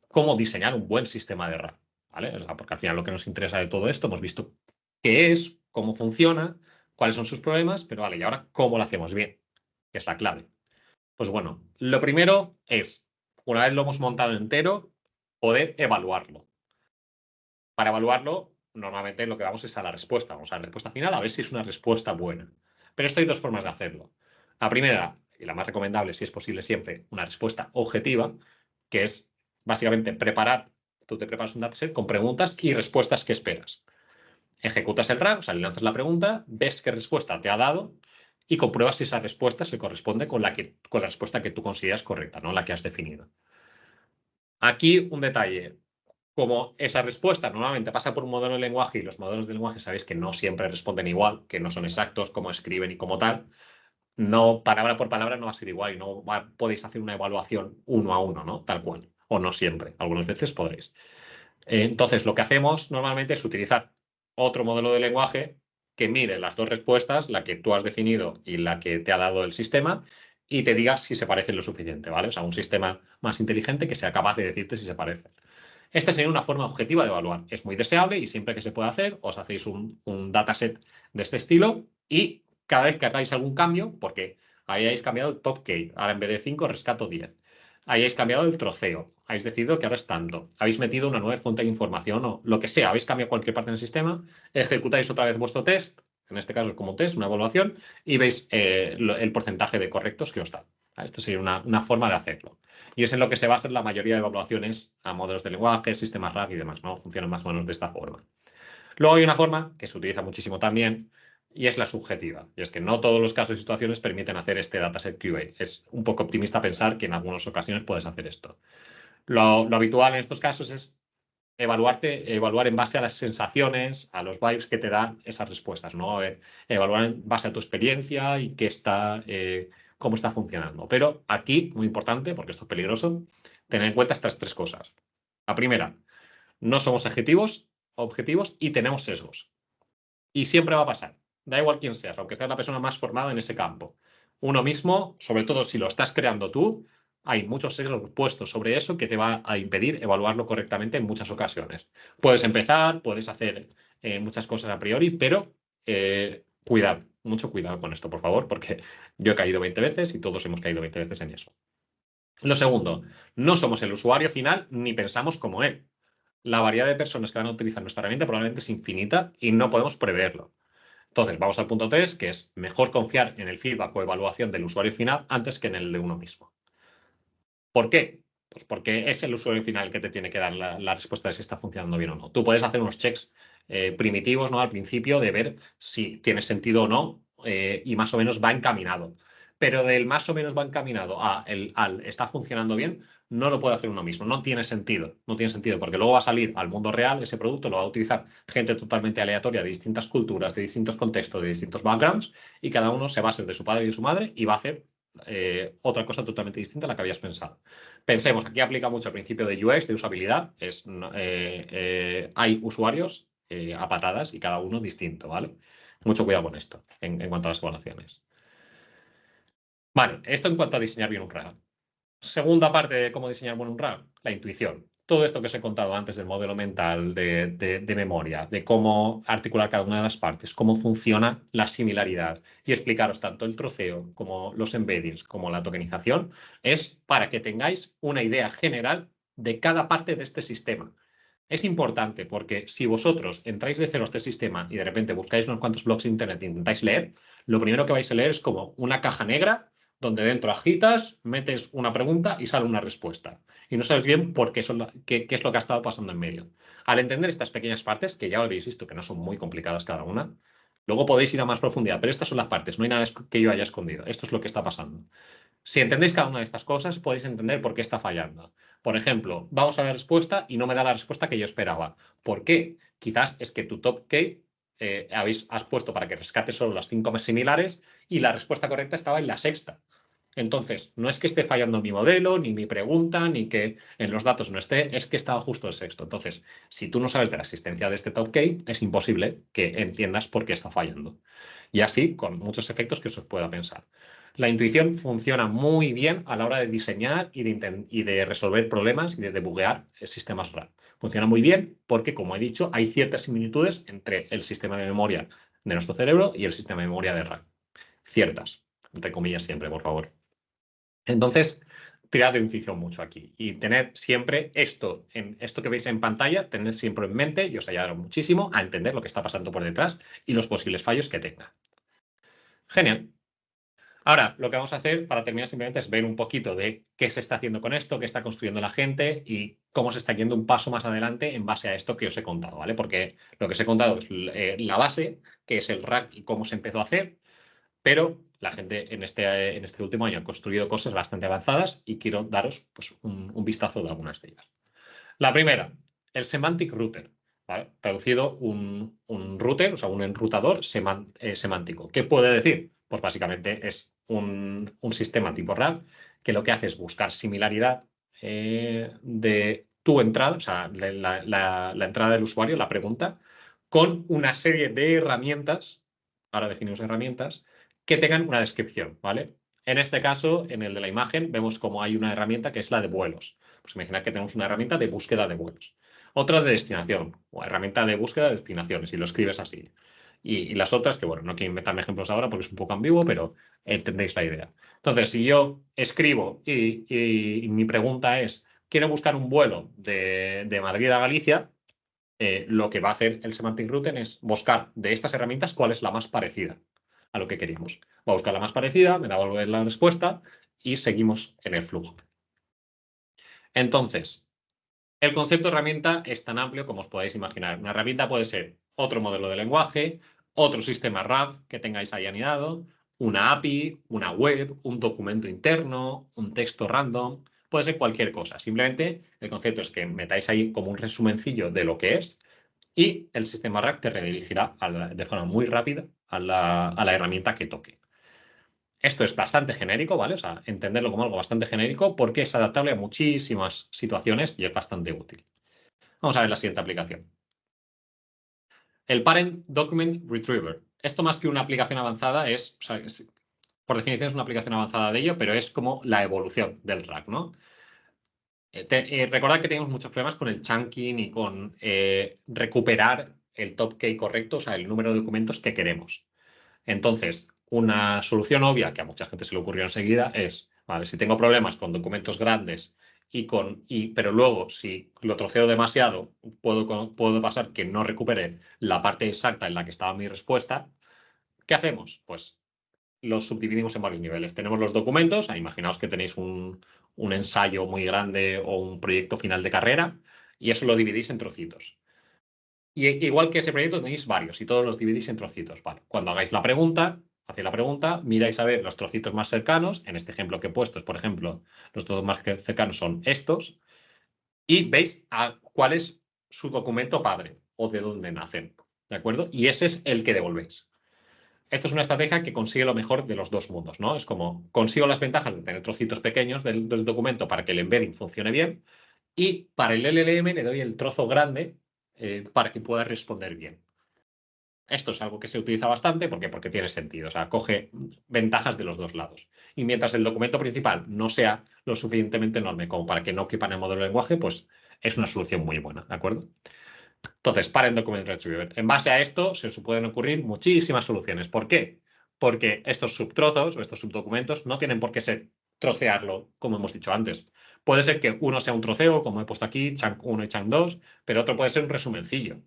cómo diseñar un buen sistema de RAG, ¿vale? O sea, porque al final lo que nos interesa de todo esto, hemos visto qué es, cómo funciona, cuáles son sus problemas, pero vale, y ahora cómo lo hacemos bien, que es la clave. Pues bueno, lo primero es, una vez lo hemos montado entero, poder evaluarlo. Para evaluarlo, normalmente lo que vamos es a la respuesta. Vamos a la respuesta final a ver si es una respuesta buena. Pero esto hay dos formas de hacerlo. La primera, y la más recomendable, si es posible siempre, una respuesta objetiva, que es básicamente tú te preparas un dataset con preguntas y respuestas que esperas. Ejecutas el RAG, o sea, le lanzas la pregunta, ves qué respuesta te ha dado y compruebas si esa respuesta se corresponde con la respuesta que tú consideras correcta, no la que has definido. Aquí un detalle. Como esa respuesta normalmente pasa por un modelo de lenguaje y los modelos de lenguaje sabéis que no siempre responden igual, que no son exactos como escriben y como tal, no palabra por palabra no va a ser igual y no podéis hacer una evaluación uno a uno, ¿no? Tal cual. O no siempre. Algunas veces podréis. Entonces, lo que hacemos normalmente es utilizar otro modelo de lenguaje que mire las dos respuestas, la que tú has definido y la que te ha dado el sistema, y te diga si se parecen lo suficiente, ¿vale? O sea, un sistema más inteligente que sea capaz de decirte si se parecen. Esta sería una forma objetiva de evaluar. Es muy deseable y siempre que se pueda hacer, os hacéis un dataset de este estilo y cada vez que hagáis algún cambio, porque hayáis cambiado el top key, ahora en vez de 5 rescato 10, hayáis cambiado el troceo, habéis decidido que ahora es tanto, habéis metido una nueva fuente de información o lo que sea, habéis cambiado cualquier parte del sistema, ejecutáis otra vez vuestro test, en este caso es como un test, una evaluación, y veis el porcentaje de correctos que os da. Esto sería una forma de hacerlo. Y es en lo que se basa la mayoría de evaluaciones a modelos de lenguaje, sistemas RAG y demás, ¿no? Funcionan más o menos de esta forma. Luego hay una forma que se utiliza muchísimo también y es la subjetiva. Y es que no todos los casos y situaciones permiten hacer este dataset QA. Es un poco optimista pensar que en algunas ocasiones puedes hacer esto. Lo habitual en estos casos es evaluar en base a las sensaciones, a los vibes que te dan esas respuestas, ¿no? Evaluar en base a tu experiencia y cómo está funcionando. Pero aquí, muy importante, porque esto es peligroso, Tener en cuenta estas 3 cosas. La primera, no somos objetivos y tenemos sesgos. Y siempre va a pasar. Da igual quién seas, aunque seas la persona más formada en ese campo. Uno mismo, sobre todo si lo estás creando tú, hay muchos sesgos puestos sobre eso que te va a impedir evaluarlo correctamente en muchas ocasiones. Puedes empezar, puedes hacer muchas cosas a priori, pero cuidado, mucho cuidado con esto, por favor, porque yo he caído 20 veces y todos hemos caído 20 veces en eso. Lo segundo, no somos el usuario final ni pensamos como él. La variedad de personas que van a utilizar nuestra herramienta probablemente es infinita y no podemos preverlo. Entonces, vamos al punto 3, que es mejor confiar en el feedback o evaluación del usuario final antes que en el de uno mismo. ¿Por qué? Pues porque es el usuario final el que te tiene que dar la respuesta de si está funcionando bien o no. Tú puedes hacer unos checks primitivos, ¿no? Al principio de ver si tiene sentido o no y más o menos va encaminado. Pero del más o menos va encaminado al está funcionando bien, no lo puede hacer uno mismo. No tiene sentido. No tiene sentido porque luego va a salir al mundo real, ese producto lo va a utilizar gente totalmente aleatoria de distintas culturas, de distintos contextos, de distintos backgrounds y cada uno se va a ser de su padre y de su madre y va a hacer otra cosa totalmente distinta a la que habías pensado. Pensemos, aquí aplica mucho el principio de UX, de usabilidad. Hay usuarios a patadas y cada uno distinto, ¿vale? Mucho cuidado con esto en cuanto a las evaluaciones. Vale, esto en cuanto a diseñar bien un RAG. Segunda parte de cómo diseñar bien un RAG, la intuición. Todo esto que os he contado antes del modelo mental, de memoria, de cómo articular cada una de las partes, cómo funciona la similaridad y explicaros tanto el troceo como los embeddings, como la tokenización, es para que tengáis una idea general de cada parte de este sistema. Es importante porque si vosotros entráis de cero a este sistema y de repente buscáis unos cuantos blogs de internet e intentáis leer, lo primero que vais a leer es como una caja negra donde dentro agitas, metes una pregunta y sale una respuesta. Y no sabes bien por qué, qué es lo que ha estado pasando en medio. Al entender estas pequeñas partes, que ya habéis visto que no son muy complicadas cada una, luego podéis ir a más profundidad, pero estas son las partes, no hay nada que yo haya escondido. Esto es lo que está pasando. Si entendéis cada una de estas cosas, podéis entender por qué está fallando. Por ejemplo, vamos a la respuesta y no me da la respuesta que yo esperaba. ¿Por qué? Quizás es que tu top key has puesto para que rescate solo las 5 más similares y la respuesta correcta estaba en la sexta. Entonces, no es que esté fallando mi modelo, ni mi pregunta, ni que en los datos no esté, es que estaba justo el sexto. Entonces, si tú no sabes de la existencia de este top key, es imposible que entiendas por qué está fallando. Y así, con muchos efectos que os pueda pensar. La intuición funciona muy bien a la hora de diseñar y de resolver problemas y de debuguear sistemas RAG. Funciona muy bien porque, como he dicho, hay ciertas similitudes entre el sistema de memoria de nuestro cerebro y el sistema de memoria de RAG. Ciertas, entre comillas siempre, por favor. Entonces, tirad de intuición mucho aquí y tened siempre esto que veis en pantalla, tened siempre en mente y os ayudará muchísimo a entender lo que está pasando por detrás y los posibles fallos que tenga. Genial. Ahora, lo que vamos a hacer para terminar simplemente es ver un poquito de qué se está haciendo con esto, qué está construyendo la gente y cómo se está yendo un paso más adelante en base a esto que os he contado, ¿vale? Porque lo que os he contado es la base, que es el RAG y cómo se empezó a hacer, pero la gente en este último año ha construido cosas bastante avanzadas y quiero daros pues, un vistazo de algunas de ellas. La primera, el Semantic Router. ¿Vale? Traducido, un router, o sea, un enrutador semántico. ¿Qué puede decir? Pues básicamente es un sistema tipo RAG que lo que hace es buscar similaridad de tu entrada, o sea, de la entrada del usuario, la pregunta, con una serie de herramientas, ahora definimos herramientas, que tengan una descripción, ¿vale? En este caso, en el de la imagen, vemos como hay una herramienta que es la de vuelos. Pues imaginad que tenemos una herramienta de búsqueda de vuelos. Otra de destinación, o herramienta de búsqueda de destinaciones, y lo escribes así. Y las otras, que bueno, no quiero inventarme ejemplos ahora porque es un poco ambiguo, pero entendéis la idea. Entonces, si yo escribo y mi pregunta es, quiero buscar un vuelo de Madrid a Galicia, lo que va a hacer el Semantic Router es buscar de estas herramientas cuál es la más parecida a lo que queríamos. Va a buscar la más parecida, me da a volver la respuesta y seguimos en el flujo. Entonces, el concepto de herramienta es tan amplio como os podáis imaginar. Una herramienta puede ser otro modelo de lenguaje, otro sistema RAG que tengáis ahí anidado, una API, una web, un documento interno, un texto random, puede ser cualquier cosa. Simplemente el concepto es que metáis ahí como un resumencillo de lo que es y el sistema RAG te redirigirá de forma muy rápida a la herramienta que toque. Esto es bastante genérico, ¿vale? O sea, entenderlo como algo bastante genérico porque es adaptable a muchísimas situaciones y es bastante útil. Vamos a ver la siguiente aplicación. El Parent Document Retriever. Esto más que una aplicación avanzada es, o sea, por definición es una aplicación avanzada de ello, pero es como la evolución del RAG, ¿no? Recordad que tenemos muchos problemas con el chunking y con recuperar el top key correcto, o sea, el número de documentos que queremos. Entonces, una solución obvia que a mucha gente se le ocurrió enseguida es, vale, si tengo problemas con documentos grandes pero luego si lo troceo demasiado, puedo pasar que no recupere la parte exacta en la que estaba mi respuesta. ¿Qué hacemos? Pues los subdividimos en varios niveles. Tenemos los documentos, imaginaos que tenéis un ensayo muy grande o un proyecto final de carrera y eso lo dividís en trocitos. Y igual que ese proyecto tenéis varios y todos los dividís en trocitos. Vale. Cuando hagáis la pregunta, hacéis la pregunta, miráis a ver los trocitos más cercanos. En este ejemplo que he puesto, por ejemplo, los trocitos más cercanos son estos. Y veis cuál es su documento padre o de dónde nacen. ¿De acuerdo? Y ese es el que devolvéis. Esto es una estrategia que consigue lo mejor de los dos mundos, ¿no? Es como consigo las ventajas de tener trocitos pequeños del documento para que el embedding funcione bien y para el LLM le doy el trozo grande para que pueda responder bien. Esto es algo que se utiliza bastante porque tiene sentido, o sea, coge ventajas de los dos lados. Y mientras el documento principal no sea lo suficientemente enorme como para que no quepa en el modelo de lenguaje, pues es una solución muy buena, ¿de acuerdo? Entonces, Parent Document Retriever. En base a esto se os pueden ocurrir muchísimas soluciones. ¿Por qué? Porque estos subtrozos o estos subdocumentos no tienen por qué ser trocearlo, como hemos dicho antes. Puede ser que uno sea un troceo, como he puesto aquí, chunk 1 y chunk 2, pero otro puede ser un resumencillo.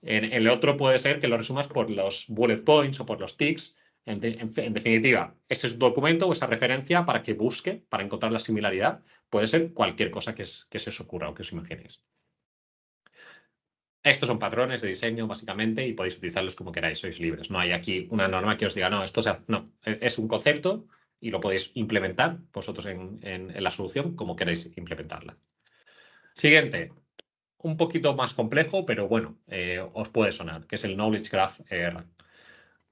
En el otro puede ser que lo resumas por los bullet points o por los ticks. En definitiva, ese documento o esa referencia para que busque, para encontrar la similaridad, puede ser cualquier cosa que se os ocurra o que os imaginéis. Estos son patrones de diseño, básicamente, y podéis utilizarlos como queráis, sois libres. No hay aquí una norma que os diga, no, no, es un concepto y lo podéis implementar vosotros en la solución como queráis implementarla. Siguiente, un poquito más complejo, pero bueno, os puede sonar, que es el Knowledge Graph RAG.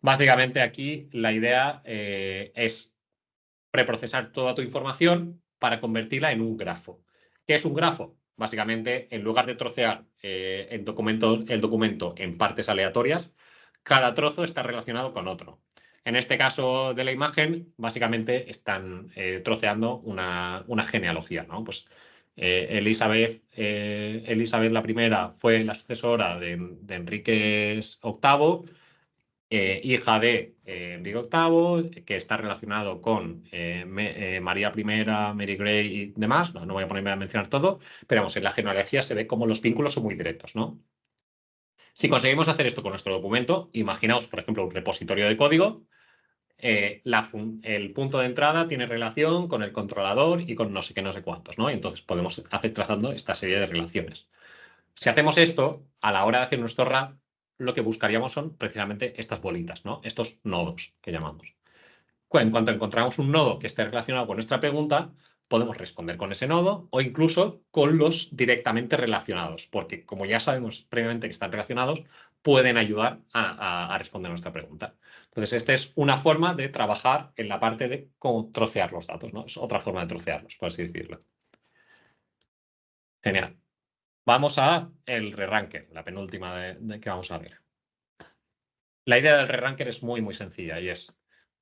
Básicamente aquí la idea es preprocesar toda tu información para convertirla en un grafo. ¿Qué es un grafo? Básicamente, en lugar de trocear el documento en partes aleatorias, cada trozo está relacionado con otro. En este caso de la imagen, básicamente están troceando una genealogía, ¿no? Pues Elizabeth la primera fue la sucesora de Enrique VIII, hija de Enrique VIII, que está relacionado con María I, Mary Grey y demás. No voy a ponerme a mencionar todo, pero vamos, en la genealogía se ve como los vínculos son muy directos, ¿no? Si conseguimos hacer esto con nuestro documento, imaginaos, por ejemplo, un repositorio de código. El punto de entrada tiene relación con el controlador y con no sé qué, no sé cuántos, ¿no? Y entonces podemos hacer trazando esta serie de relaciones. Si hacemos esto, a la hora de hacer nuestro RAG, lo que buscaríamos son precisamente estas bolitas, ¿no? Estos nodos que llamamos. En cuanto encontramos un nodo que esté relacionado con nuestra pregunta, podemos responder con ese nodo o incluso con los directamente relacionados, porque como ya sabemos previamente que están relacionados, pueden ayudar a responder nuestra pregunta. Entonces, esta es una forma de trabajar en la parte de cómo trocear los datos, ¿no? Es otra forma de trocearlos, por así decirlo. Genial. Vamos a el re-ranker, la penúltima que vamos a ver. La idea del re-ranker es muy, muy sencilla y es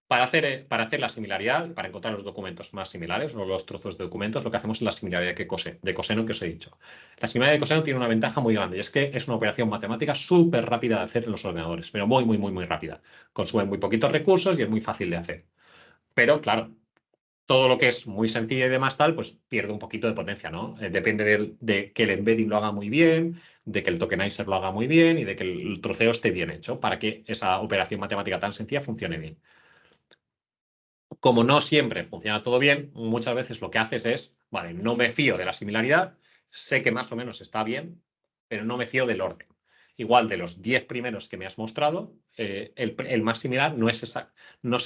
para hacer la similaridad, para encontrar los documentos más similares o los trozos de documentos, lo que hacemos es la similaridad de coseno que os he dicho. La similaridad de coseno tiene una ventaja muy grande y es que es una operación matemática súper rápida de hacer en los ordenadores, pero muy, muy, muy, muy rápida. Consume muy poquitos recursos y es muy fácil de hacer. Pero claro, todo lo que es muy sencillo y demás tal, pues pierde un poquito de potencia, ¿no? Depende de que el embedding lo haga muy bien, de que el tokenizer lo haga muy bien y de que el troceo esté bien hecho para que esa operación matemática tan sencilla funcione bien. Como no siempre funciona todo bien, muchas veces lo que haces es, vale, no me fío de la similaridad, sé que más o menos está bien, pero no me fío del orden. Igual de los 10 primeros que me has mostrado, el más similar no es no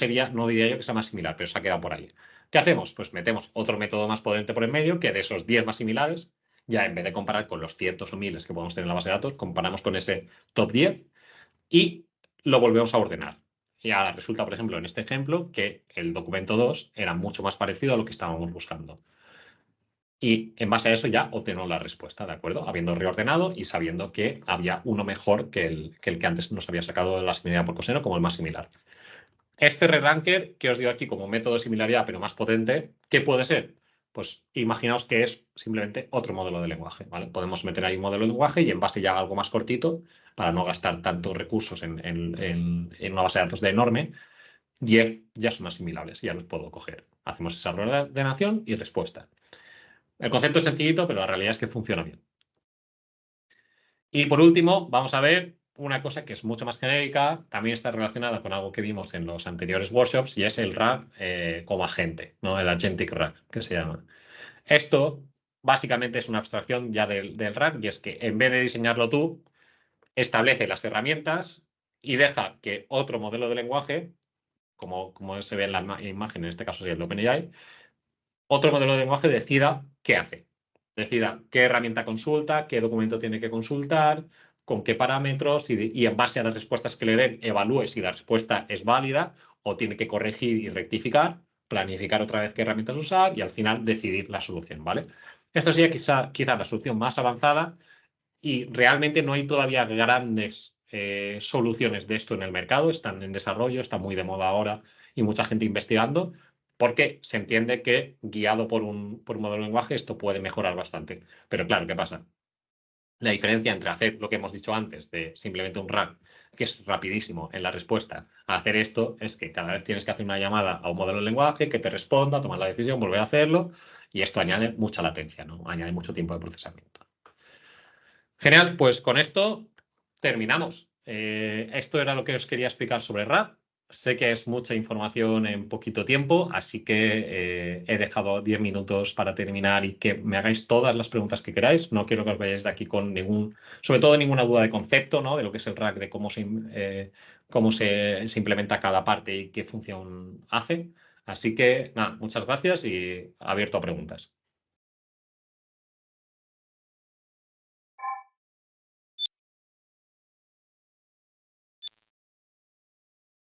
diría yo que sea más similar, pero se ha quedado por ahí. ¿Qué hacemos? Pues metemos otro método más potente por en medio, que de esos 10 más similares, ya en vez de comparar con los cientos o miles que podemos tener en la base de datos, comparamos con ese top 10 y lo volvemos a ordenar. Y ahora resulta, por ejemplo, en este ejemplo, que el documento 2 era mucho más parecido a lo que estábamos buscando. Y en base a eso ya obtenemos la respuesta, ¿de acuerdo? Habiendo reordenado y sabiendo que había uno mejor que el que antes nos había sacado de la similaridad por coseno como el más similar. Este re-ranker que os digo aquí como método de similaridad, pero más potente, ¿qué puede ser? Pues imaginaos que es simplemente otro modelo de lenguaje, ¿vale? Podemos meter ahí un modelo de lenguaje y en base ya a algo más cortito, para no gastar tantos recursos en una base de datos de enorme, 10 ya son asimilables y ya los puedo coger. Hacemos esa reordenación y respuesta. El concepto es sencillito, pero la realidad es que funciona bien. Y por último, vamos a ver una cosa que es mucho más genérica, también está relacionada con algo que vimos en los anteriores workshops, y es el RAG como agente, ¿no? El Agentic RAG, que se llama. Esto básicamente es una abstracción ya del RAG, y es que en vez de diseñarlo tú, establece las herramientas y deja que otro modelo de lenguaje, como se ve en la imagen, en este caso sería el OpenAI, otro modelo de lenguaje decida qué hace. Decida qué herramienta consulta, qué documento tiene que consultar, con qué parámetros y en base a las respuestas que le den, evalúe si la respuesta es válida o tiene que corregir y rectificar, planificar otra vez qué herramientas usar y al final decidir la solución, ¿vale? Esto sería quizá la solución más avanzada y realmente no hay todavía grandes soluciones de esto en el mercado, están en desarrollo, está muy de moda ahora y mucha gente investigando, porque se entiende que guiado por un modelo de lenguaje esto puede mejorar bastante. Pero claro, ¿qué pasa? La diferencia entre hacer lo que hemos dicho antes de simplemente un RAG, que es rapidísimo en la respuesta, a hacer esto es que cada vez tienes que hacer una llamada a un modelo de lenguaje que te responda, tomar la decisión, volver a hacerlo, y esto añade mucha latencia, ¿no? Añade mucho tiempo de procesamiento. Genial, pues con esto terminamos. Esto era lo que os quería explicar sobre RAG. Sé que es mucha información en poquito tiempo, así que he dejado 10 minutos para terminar y que me hagáis todas las preguntas que queráis. No quiero que os vayáis de aquí con sobre todo ninguna duda de concepto, ¿no? De lo que es el RAG, de cómo se implementa cada parte y qué función hace. Así que nada, muchas gracias y abierto a preguntas.